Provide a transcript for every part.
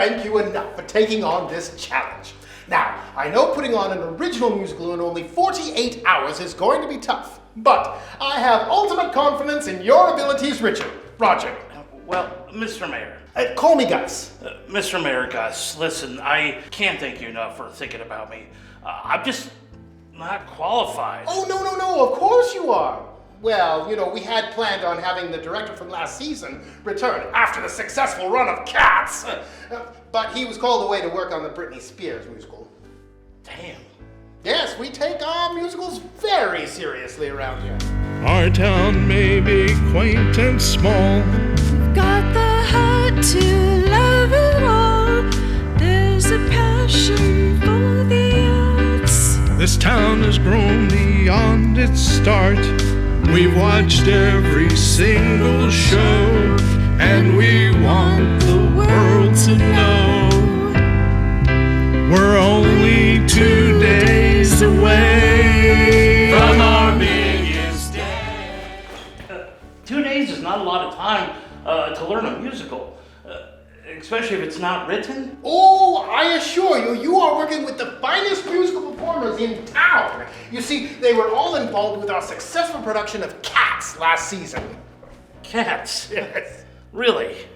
thank you enough for taking on this challenge. Now, I know putting on an original musical in only 48 hours is going to be tough, but I have ultimate confidence in your abilities, Roger. Well, Mr. Mayor. Call me Gus. Mr. Mayor Gus, listen, I can't thank you enough for thinking about me. I'm just not qualified. Oh, no, of course you are. Well, we had planned on having the director from last season return after the successful run of Cats. But he was called away to work on the Britney Spears musical. Damn. Yes, we take our musicals very seriously around here. Our town may be quaint and small. We've got the heart to love it all. There's a passion for the arts. This town has grown beyond its start. We've watched every single show, and we want the world to know we're only 2 days away from our biggest day. 2 days is not a lot of time to learn a musical, especially if it's not written. Oh, I assure you, you are working with the finest musical performers in town. You see, they were all involved with our successful production of Cats last season. Cats? Yes. Really?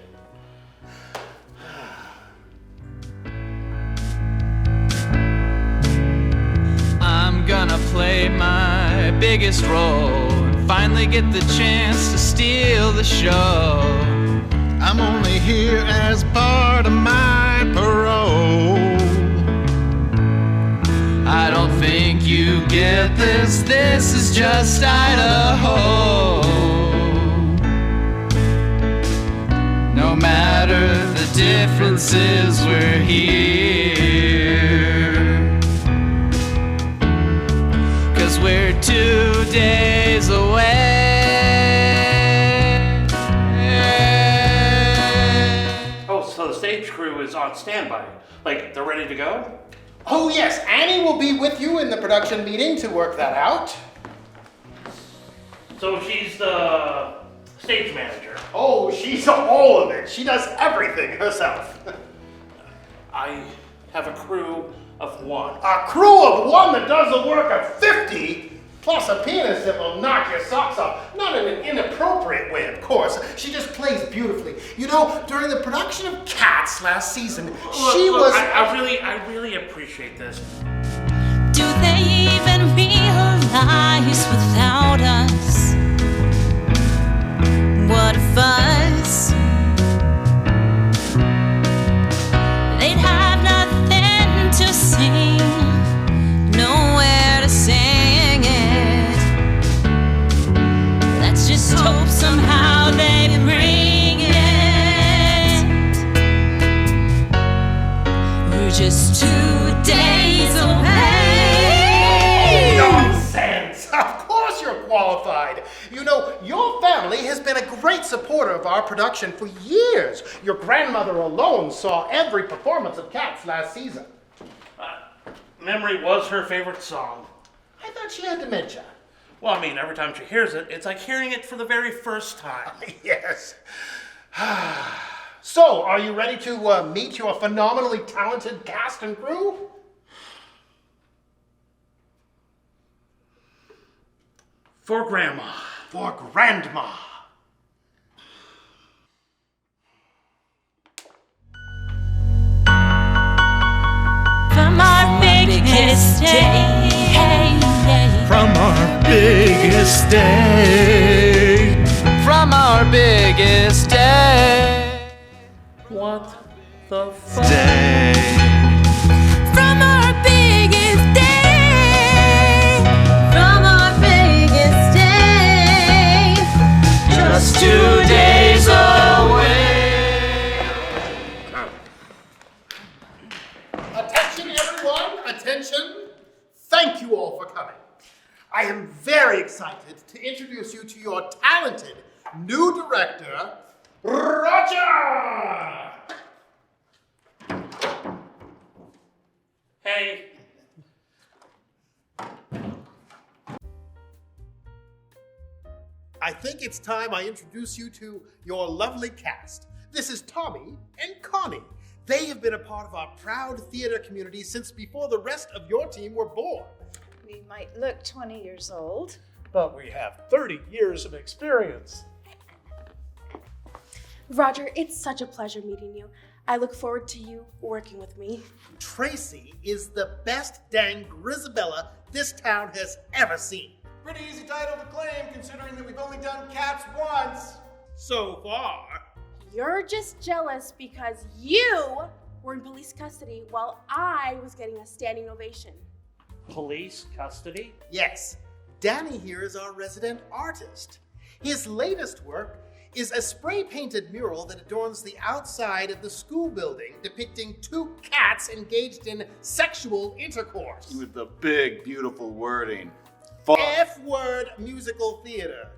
I'm gonna play my biggest role and finally get the chance to steal the show. I'm only here as part of my parole. I don't think you get this, this is just Idaho. No matter the differences, we're here. 'Cause we're 2 days away. Oh, so the stage crew is on standby. Like, they're ready to go? Oh, yes, Annie will be with you in the production meeting to work that out. So she's the stage manager. Oh, she's all of it. She does everything herself. I have a crew of 1. A crew of 1 that does the work of 50, plus a pianist that will knock your socks off. Not in an inappropriate way, of course. She just plays beautifully. During the production of Cats last season, she was... I really appreciate this. Do they even realize without us? What a fuss. They'd have nothing to sing, nowhere to sing it. Let's just hope somehow they bring it. We're just 2 days away. Nonsense! Of course you're qualified. Your family has been a great supporter of our production for years. Your grandmother alone saw every performance of Cats last season. Memory was her favorite song. I thought she had dementia. Well, I mean, every time she hears it, it's like hearing it for the very first time. Yes. So, are you ready to meet your phenomenally talented cast and crew? For Grandma. For Grandma. From our biggest day. From our biggest day. From our biggest day. What the fuck? Day. From our biggest day. From our biggest day. Just 2 days away. Attention, everyone! Attention! Thank you all for coming. I am very excited to introduce you to your talented new director, Roger! Hey. I think it's time I introduce you to your lovely cast. This is Tommy and Connie. They have been a part of our proud theater community since before the rest of your team were born. We might look 20 years old. But we have 30 years of experience. Roger, it's such a pleasure meeting you. I look forward to you working with me. Tracy is the best dang Grisabella this town has ever seen. Pretty easy title to claim, considering that we've only done Cats once. So far. You're just jealous because you were in police custody while I was getting a standing ovation. Police custody? Yes, Danny here is our resident artist. His latest work is a spray-painted mural that adorns the outside of the school building depicting two cats engaged in sexual intercourse. With the big, beautiful wording. F-word musical theater.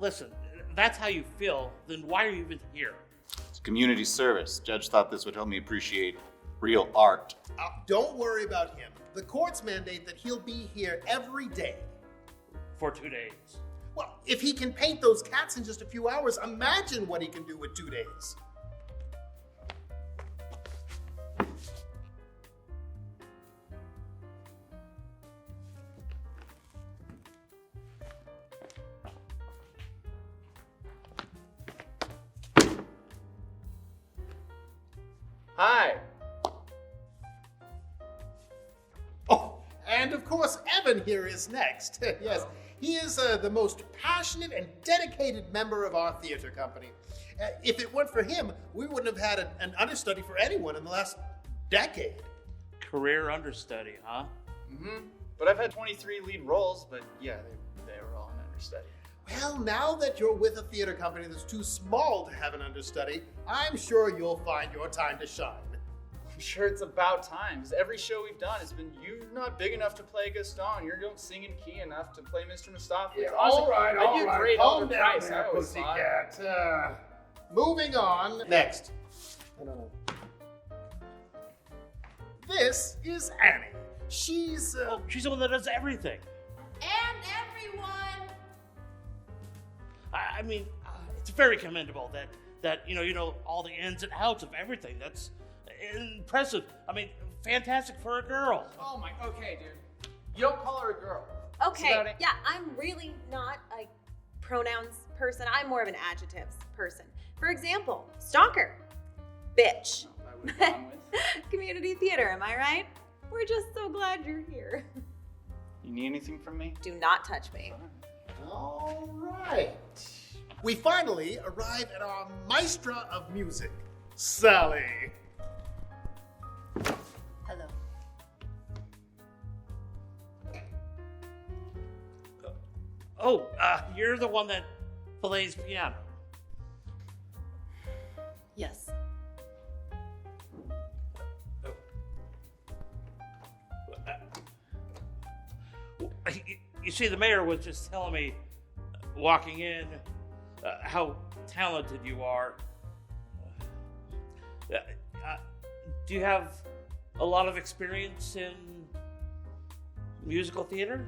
Listen, that's how you feel, then why are you even here? It's community service. Judge thought this would help me appreciate real art. Don't worry about him. The courts mandate that he'll be here every day. For 2 days. Well, if he can paint those cats in just a few hours, imagine what he can do with 2 days. Hi. Oh, and of course, Evan here is next. Yes, he is the most passionate and dedicated member of our theater company. If it weren't for him, we wouldn't have had an understudy for anyone in the last decade. Career understudy, huh? Mm-hmm. But I've had 23 lead roles, but yeah, they were all an understudy. Well, now that you're with a theater company that's too small to have an understudy, I'm sure you'll find your time to shine. I'm sure it's about time, because every show we've done has been, you're not big enough to play Gaston, you don't sing in key enough to play Mr. Mistopheles. Yeah, all right, great calm Alder down Price, there, I always thought. pussycat. Moving on. Next. This is Annie. She's She's the one that does everything. And everyone! I mean, it's very commendable that you know all the ins and outs of everything. That's impressive. I mean, fantastic for a girl. Oh my, okay, dude. You don't call her a girl. Okay, yeah, I'm really not a pronouns person. I'm more of an adjectives person. For example, stalker, bitch. I would have gone with. Community theater, am I right? We're just so glad you're here. You need anything from me? Do not touch me. all right. We finally arrive at our maestra of music, Sally. Hello. Oh, you're the one that plays piano. Yes. You see, the mayor was just telling me, walking in, how talented you are. Do you have a lot of experience in musical theater?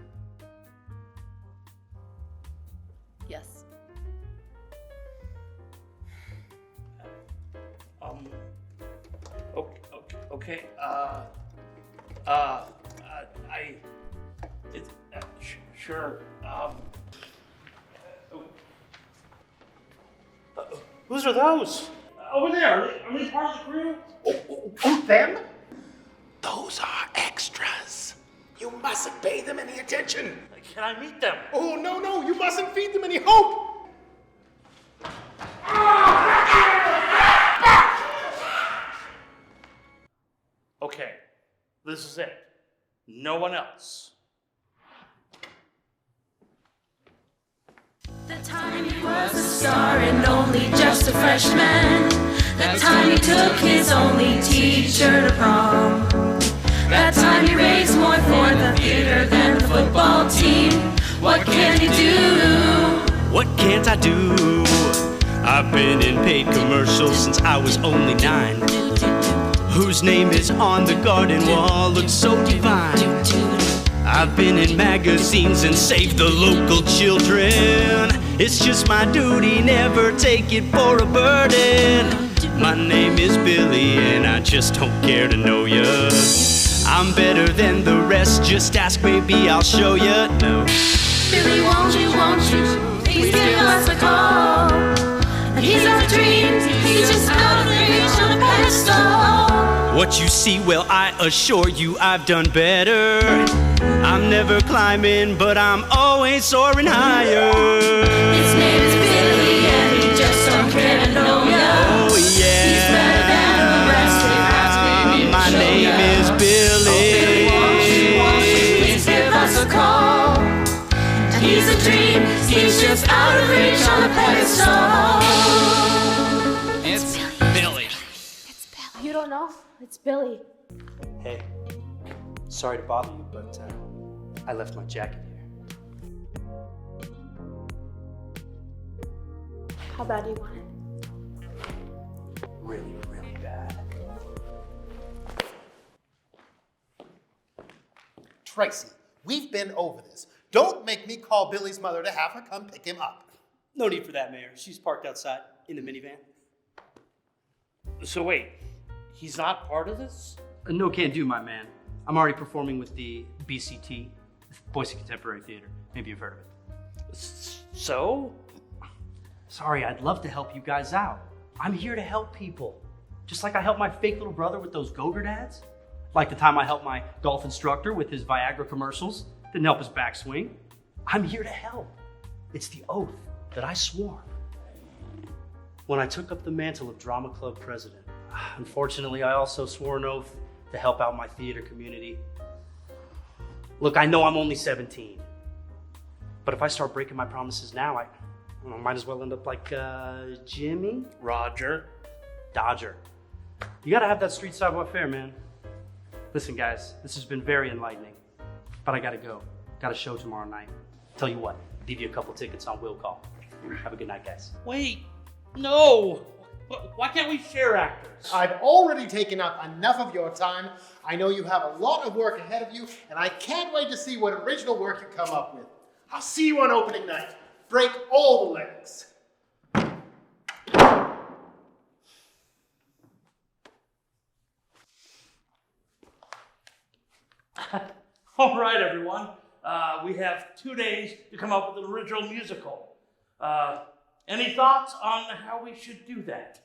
Yes. Okay. Sure. Whose are those? Over there. Are they part of the crew? Oh, them? Those are extras. You mustn't pay them any attention. Can I meet them? Oh, no, you mustn't feed them any hope. Okay, this is it. No one else. The time he was a star and only just a freshman. The time he took his only teacher to prom. That time he raised more for the theater than the football team. What can he do? What can't I do? I've been in paid commercials since I was only 9. Whose name is on the garden wall looks so divine. I've been in magazines and saved the local children. It's just my duty, never take it for a burden. My name is Billy, and I just don't care to know ya. I'm better than the rest, just ask, maybe I'll show ya. No. Billy, won't you, please give us a call. He's our dreams, he's just out of reach on a pedestal. What you see, well, I assure you I've done better. I'm never climbing, but I'm always soaring higher. His name is Billy, and he just don't care to know ya. Oh, yeah. He's better than the rest, My name is Billy. Won't you please give us a call. He's a dream, he's just out of reach on a pedestal. It's Billy. You don't know? It's Billy. Hey, sorry to bother you, but I left my jacket here. How bad do you want it? Really, really bad. Tracy, we've been over this. Don't make me call Billy's mother to have her come pick him up. No need for that, Mayor. She's parked outside in the minivan. So wait, he's not part of this? No can do, my man. I'm already performing with the BCT, Boise Contemporary Theater. Maybe you've heard of it. So? Sorry, I'd love to help you guys out. I'm here to help people. Just like I helped my fake little brother with those Gogurt ads. Like the time I helped my golf instructor with his Viagra commercials. Didn't help his backswing. I'm here to help. It's the oath that I swore when I took up the mantle of Drama Club president. Unfortunately, I also swore an oath to help out my theater community. Look, I know I'm only 17, but if I start breaking my promises now, I might as well end up like Jimmy? Roger. Dodger. You gotta have that street savoir faire, man. Listen, guys, this has been very enlightening, but I gotta go. Got a show tomorrow night. Tell you what, leave you a couple tickets on will call. Have a good night, guys. Wait, no. Why can't we share actors? I've already taken up enough of your time. I know you have a lot of work ahead of you, and I can't wait to see what original work you come up with. I'll see you on opening night. Break all the legs. All right, everyone. We have 2 days to come up with an original musical. Any thoughts on how we should do that?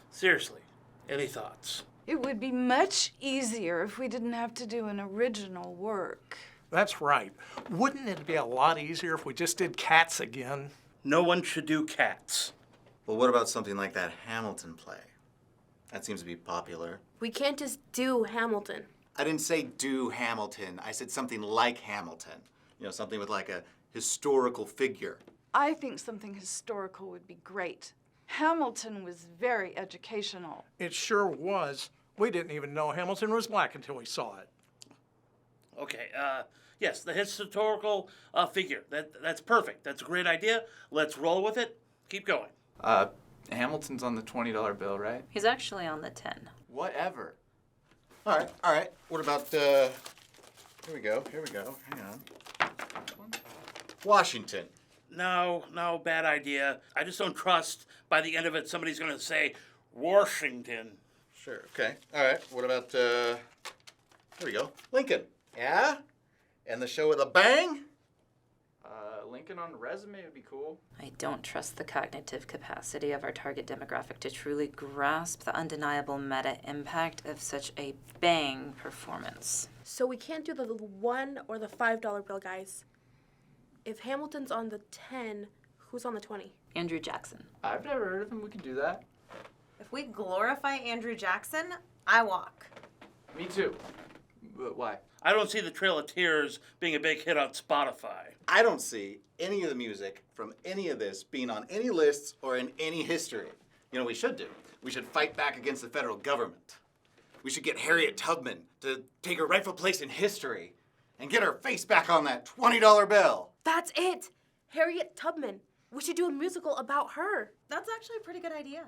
Seriously, any thoughts? It would be much easier if we didn't have to do an original work. That's right. Wouldn't it be a lot easier if we just did Cats again? No one should do Cats. Well, what about something like that Hamilton play? That seems to be popular. We can't just do Hamilton. I didn't say do Hamilton. I said something like Hamilton. You know, something with like a historical figure. I think something historical would be great. Hamilton was very educational. It sure was. We didn't even know Hamilton was black until we saw it. Okay, yes, the historical figure. That's perfect. That's a great idea. Let's roll with it. Keep going. Hamilton's on the $20 bill, right? He's actually on the 10. Whatever. All right. What about, here we go. Hang on. Washington. No, bad idea. I just don't trust by the end of it somebody's going to say Washington. Sure, okay. All right, what about, here we go. Lincoln. Yeah? And the show with a bang? Lincoln on a resume would be cool. I don't trust the cognitive capacity of our target demographic to truly grasp the undeniable meta impact of such a bang performance. So we can't do the $1 or the $5 bill, guys. If Hamilton's on the 10, who's on the 20? Andrew Jackson. I've never heard of him. We can do that. If we glorify Andrew Jackson, I walk. Me too. But why? I don't see the Trail of Tears being a big hit on Spotify. I don't see any of the music from any of this being on any lists or in any history. You know what we should do? We should fight back against the federal government. We should get Harriet Tubman to take her rightful place in history and get her face back on that $20 bill. That's it! Harriet Tubman. We should do a musical about her. That's actually a pretty good idea.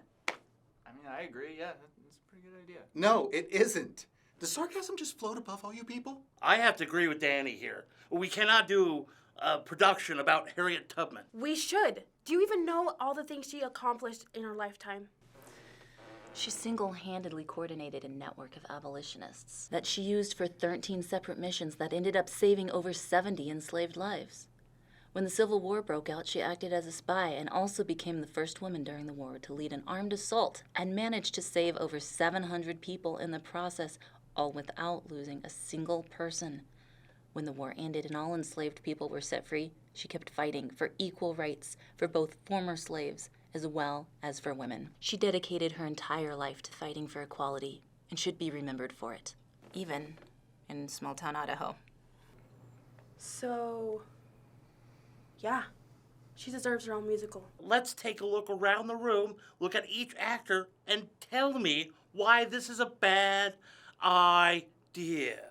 I mean, mean, I agree. Yeah, that's a pretty good idea. No, it isn't. Does sarcasm just float above all you people? I have to agree with Danny here. We cannot do a production about Harriet Tubman. We should. Do you even know all the things she accomplished in her lifetime? She single-handedly coordinated a network of abolitionists that she used for 13 separate missions that ended up saving over 70 enslaved lives. When the Civil War broke out, she acted as a spy and also became the first woman during the war to lead an armed assault and managed to save over 700 people in the process, all without losing a single person. When the war ended and all enslaved people were set free, she kept fighting for equal rights for both former slaves as well as for women. She dedicated her entire life to fighting for equality and should be remembered for it, even in small-town Idaho. So, yeah, she deserves her own musical. Let's take a look around the room, look at each actor, and tell me why this is a bad idea.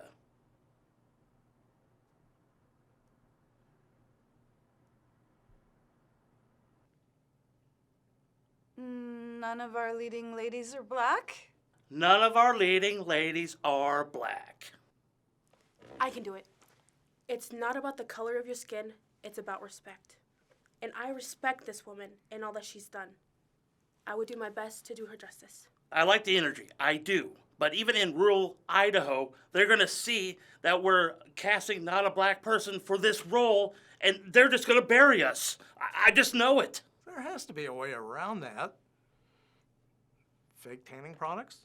None of our leading ladies are black? None of our leading ladies are black. I can do it. It's not about the color of your skin, it's about respect. And I respect this woman and all that she's done. I would do my best to do her justice. I like the energy, I do. But even in rural Idaho, they're gonna see that we're casting not a black person for this role, and they're just gonna bury us. I just know it. There has to be a way around that. Fake tanning products?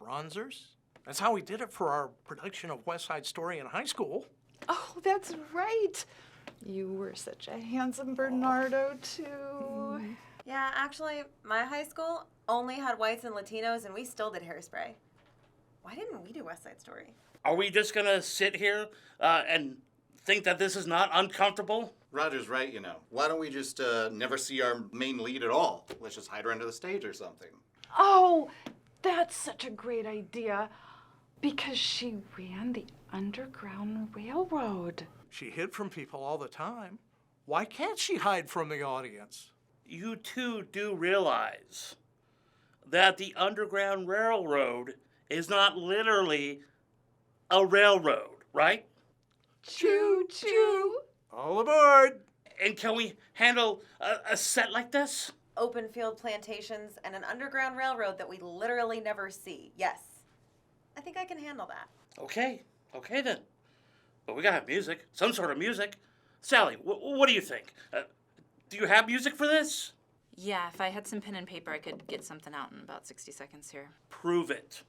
Bronzers? That's how we did it for our production of West Side Story in high school. Oh, that's right. You were such a handsome Bernardo, too. Yeah, actually, my high school only had whites and Latinos, and we still did Hairspray. Why didn't we do West Side Story? Are we just gonna sit here and think that this is not uncomfortable? Roger's right, you know. Why don't we just never see our main lead at all? Let's just hide her under the stage or something. Oh, that's such a great idea. Because she ran the Underground Railroad. She hid from people all the time. Why can't she hide from the audience? You two do realize that the Underground Railroad is not literally a railroad, right? Choo-choo. All aboard. And can we handle a set like this? Open field plantations and an underground railroad that we literally never see. Yes. I think I can handle that. Okay then. But we gotta have music, some sort of music. Sally, what do you think? Do you have music for this? Yeah, if I had some pen and paper, I could get something out in about 60 seconds here. Prove it.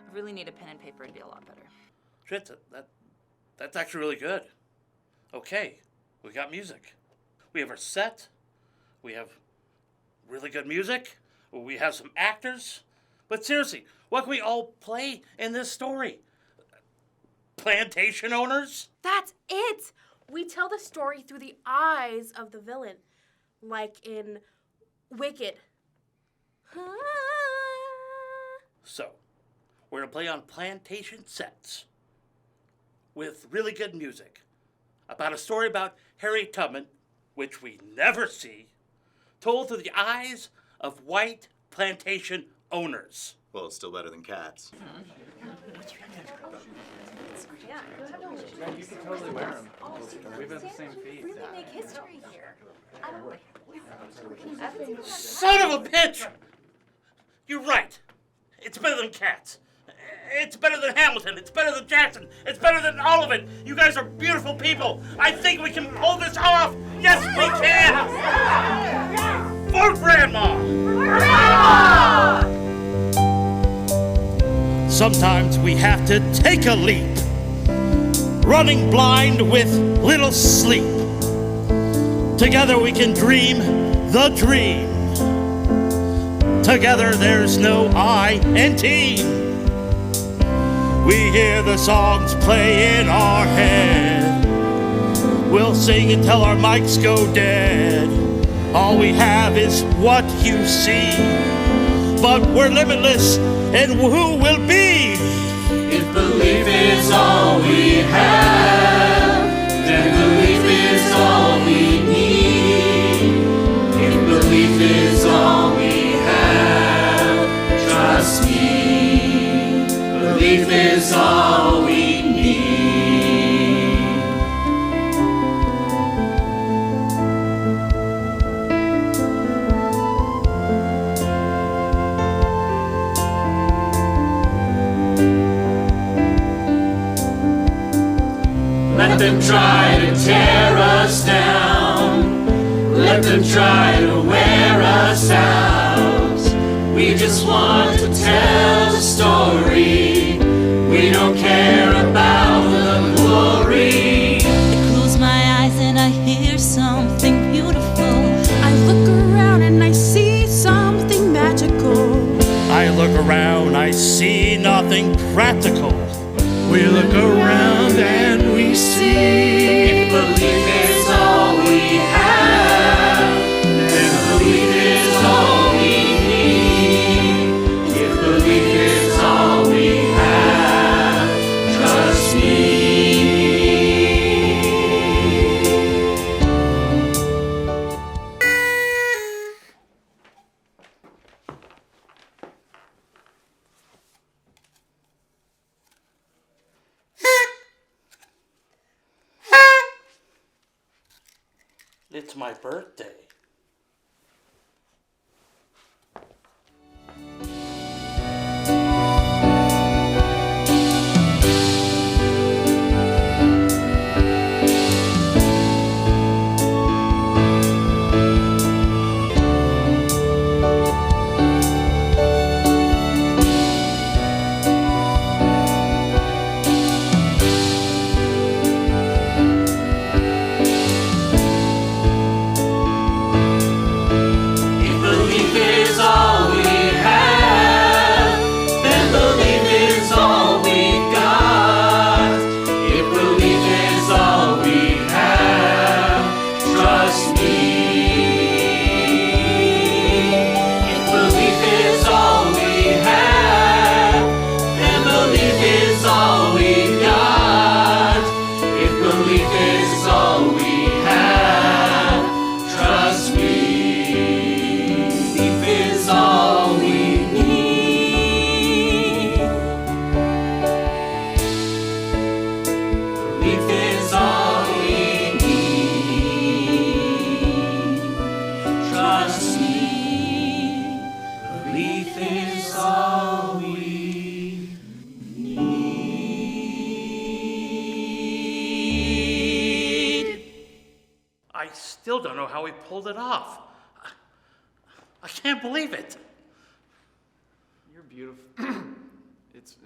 I really need a pen and paper to be a lot better. Shit, that's actually really good. Okay, we got music. We have our set. We have really good music. We have some actors. But seriously, what can we all play in this story? Plantation owners? That's it! We tell the story through the eyes of the villain, like in Wicked. So, we're gonna play on plantation sets with really good music about a story about Harriet Tubman, which we never see, told through the eyes of white plantation owners. Well, it's still better than Cats. Yeah, You can totally wear them. We've had the same feet. really make history here. I haven't seen Son of a bitch! You're right. It's better than Cats. It's better than Hamilton. It's better than Jackson. It's better than all of it. You guys are beautiful people. I think we can pull this off. Yes, we can. For Grandma. Grandma! Sometimes we have to take a leap, running blind with little sleep. Together we can dream the dream. Together there's no I in team. We hear the songs play in our head. We'll sing until our mics go dead. All we have is what you see. But we're limitless in who we'll be. If is all we have, then belief is all we need. If belief is all we have, trust me, belief is all we need. Let them try to tear us down. Let them try to wear us out. We just want to tell a story. We don't care about the glory. I close my eyes and I hear something beautiful. I look around and I see something magical. I look around, I see nothing practical. We look around and we see. If belief is all we have, then belief is all we need. If belief is all we have, trust me. It's my birthday. I still don't know how he pulled it off. I can't believe it. You're beautiful. It's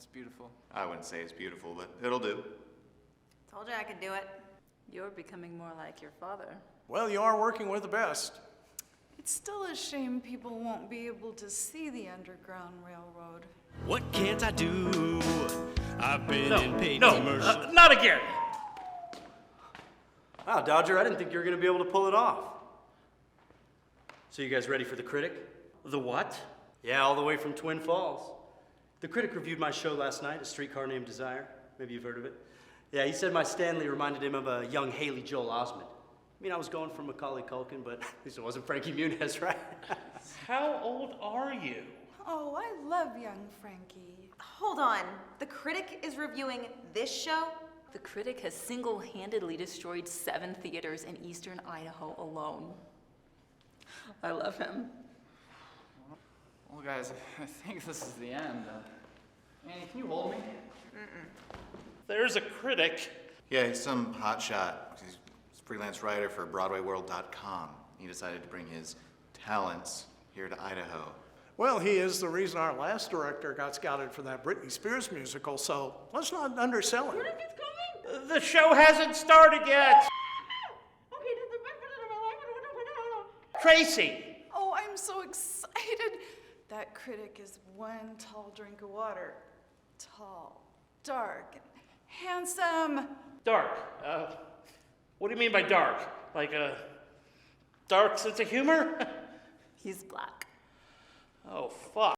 beautiful. I wouldn't say it's beautiful, but it'll do. Told you I could do it. You're becoming more like your father. Well, you are working with the best. It's still a shame people won't be able to see the Underground Railroad. What can't I do? I've been in paid No, commercials. not again. Wow, Dodger, I didn't think you were going to be able to pull it off. So you guys ready for the critic? The what? Yeah, all the way from Twin Falls. The critic reviewed my show last night, A Streetcar Named Desire. Maybe you've heard of it. Yeah, he said my Stanley reminded him of a young Haley Joel Osment. I mean, I was going for Macaulay Culkin, but at least it wasn't Frankie Muniz, right? How old are you? Oh, I love young Frankie. Hold on. The critic is reviewing this show? The critic has single-handedly destroyed 7 theaters in eastern Idaho alone. I love him. Well, guys, I think this is the end. Annie, can you hold me? There's a critic. Yeah, he's some hotshot. He's a freelance writer for BroadwayWorld.com. He decided to bring his talents here to Idaho. Well, he is the reason our last director got scouted for that Britney Spears musical, so let's not undersell him. The show hasn't started yet. Tracy. Oh, I'm so excited. That critic is one tall drink of water. Tall, dark, and handsome. Dark. What do you mean by dark? Like a dark sense of humor? He's black. Oh, fuck.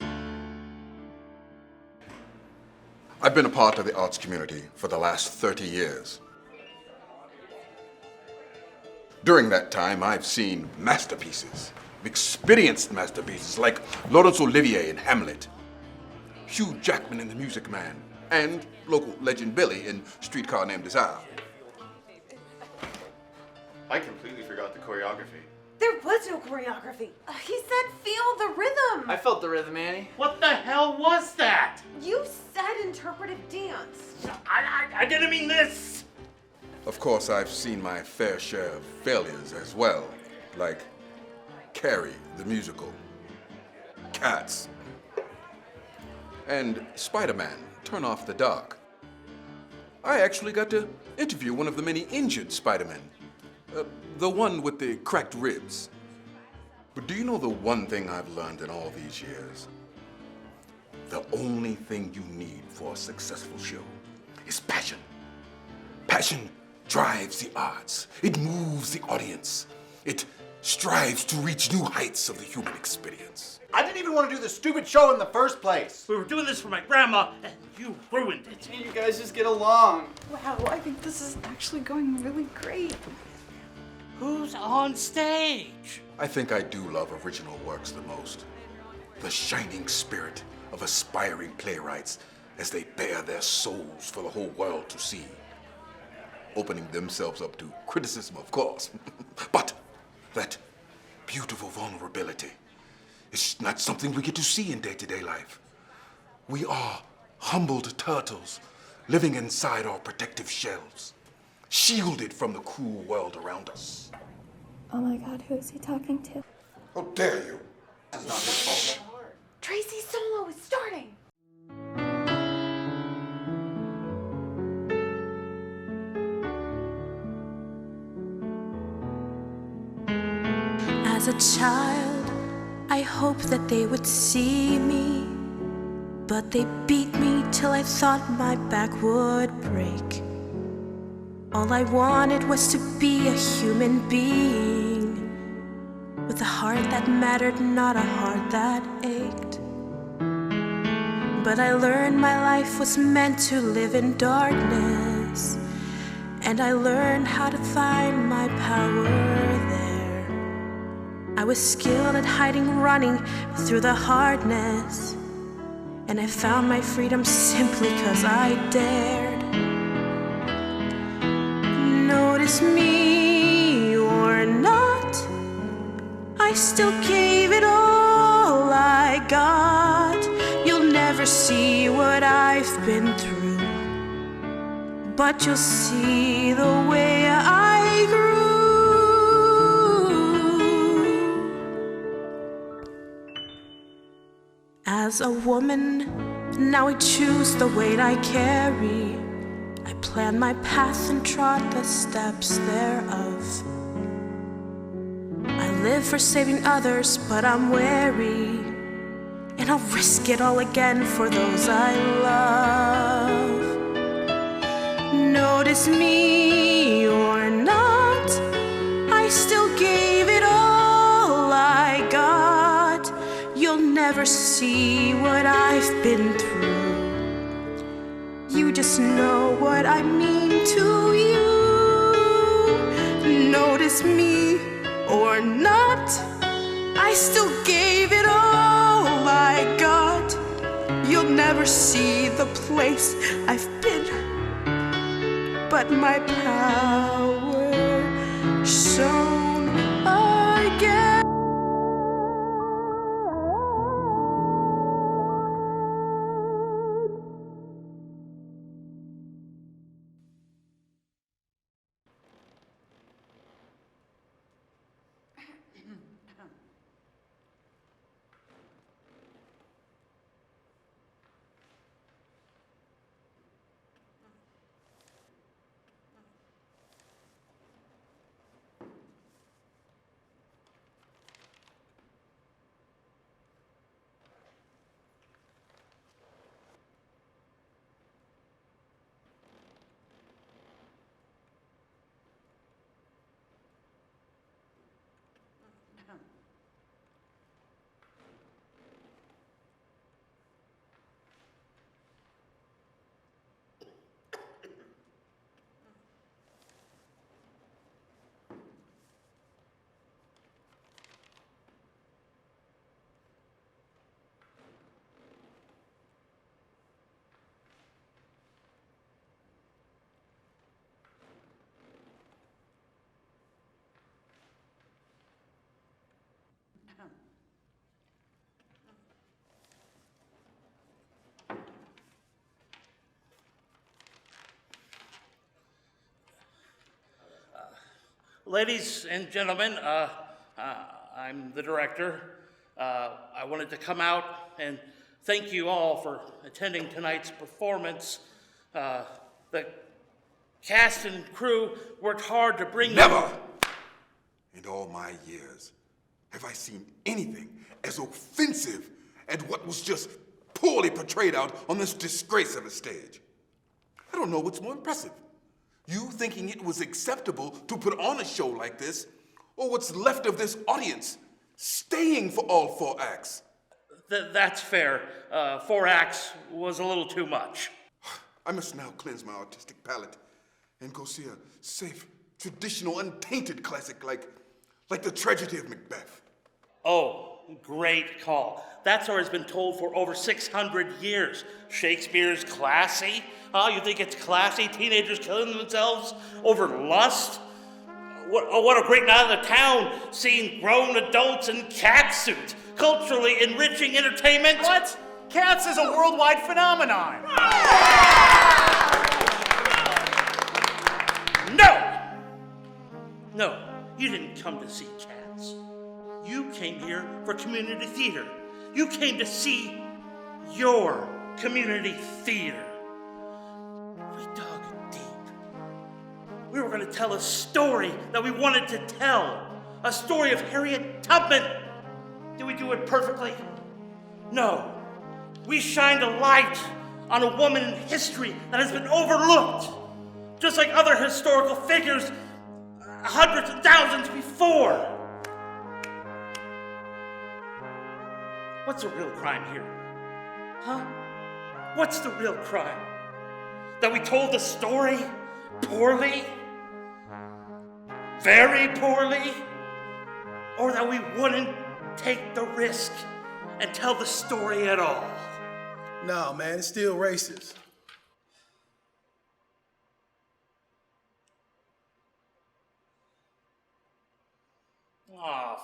I've been a part of the arts community for the last 30 years. During that time, I've seen masterpieces, experienced masterpieces like Laurence Olivier in Hamlet, Hugh Jackman in The Music Man, and local legend Billy in Streetcar Named Desire. I completely forgot the choreography. There was no choreography. He said feel the rhythm. I felt the rhythm, Annie. What the hell was that? You said interpretive dance. I didn't mean this. Of course, I've seen my fair share of failures as well, like Carrie, the musical, Cats, and Spider-Man, Turn Off the Dark. I actually got to interview one of the many injured Spider-Men, the one with the cracked ribs. But do you know the one thing I've learned in all these years? The only thing you need for a successful show is passion. Passion drives the arts. It moves the audience. It strives to reach new heights of the human experience. I didn't even want to do this stupid show in the first place. We were doing this for my grandma, and you ruined it. And you guys just get along. Wow, I think this is actually going really great. Who's on stage? I think I do love original works the most. The shining spirit of aspiring playwrights as they bare their souls for the whole world to see. Opening themselves up to criticism, of course. But that beautiful vulnerability is not something we get to see in day-to-day life. We are humbled turtles living inside our protective shells, shielded from the cruel world around us. Oh my God, who is he talking to? How dare you? This is not his fault. Tracy's solo is starting. As a child, I hoped that they would see me, but they beat me till I thought my back would break. All I wanted was to be a human being, with a heart that mattered, not a heart that ached. But I learned my life was meant to live in darkness, and I learned how to find my power there. I was skilled at hiding, running through the hardness, and I found my freedom simply 'cause I dared. Notice me or not, I still gave it all I got. You'll never see what I've been through, but you'll see the way I grew. As a woman, now I choose the weight I carry. I plan my path and trod the steps thereof. I live for saving others, but I'm wary, and I'll risk it all again for those I love. Notice me or not, I still gave it all I got. You'll never see what I've been through. You just know what I mean to you. Notice me or not, I still gave it all I got. You'll never see the place I've been, but my power shone again. Ladies and gentlemen, I'm the director. I wanted to come out and thank you all for attending tonight's performance. The cast and crew worked hard to bring Never in all my years have I seen anything as offensive as what was just poorly portrayed out on this disgrace of a stage. I don't know what's more impressive. You thinking it was acceptable to put on a show like this, or what's left of this audience staying for all 4 acts? That's fair. 4 acts was a little too much. I must now cleanse my artistic palate and go see a safe, traditional, untainted classic like The Tragedy of Macbeth. Oh, great call. That story has been told for over 600 years. Shakespeare's classy? Oh, you think it's classy? Teenagers killing themselves over lust? What a great night of the town, seeing grown adults in catsuits. Culturally enriching entertainment. What? Cats is a worldwide phenomenon. No, you didn't come to see Cats. You came here for community theater. You came to see your community theater. We dug deep. We were going to tell a story that we wanted to tell. A story of Harriet Tubman. Did we do it perfectly? No. We shined a light on a woman in history that has been overlooked, just like other historical figures hundreds of thousands before. What's the real crime here? Huh? What's the real crime? That we told the story poorly? Very poorly? Or that we wouldn't take the risk and tell the story at all? No, man, it's still racist. Aw,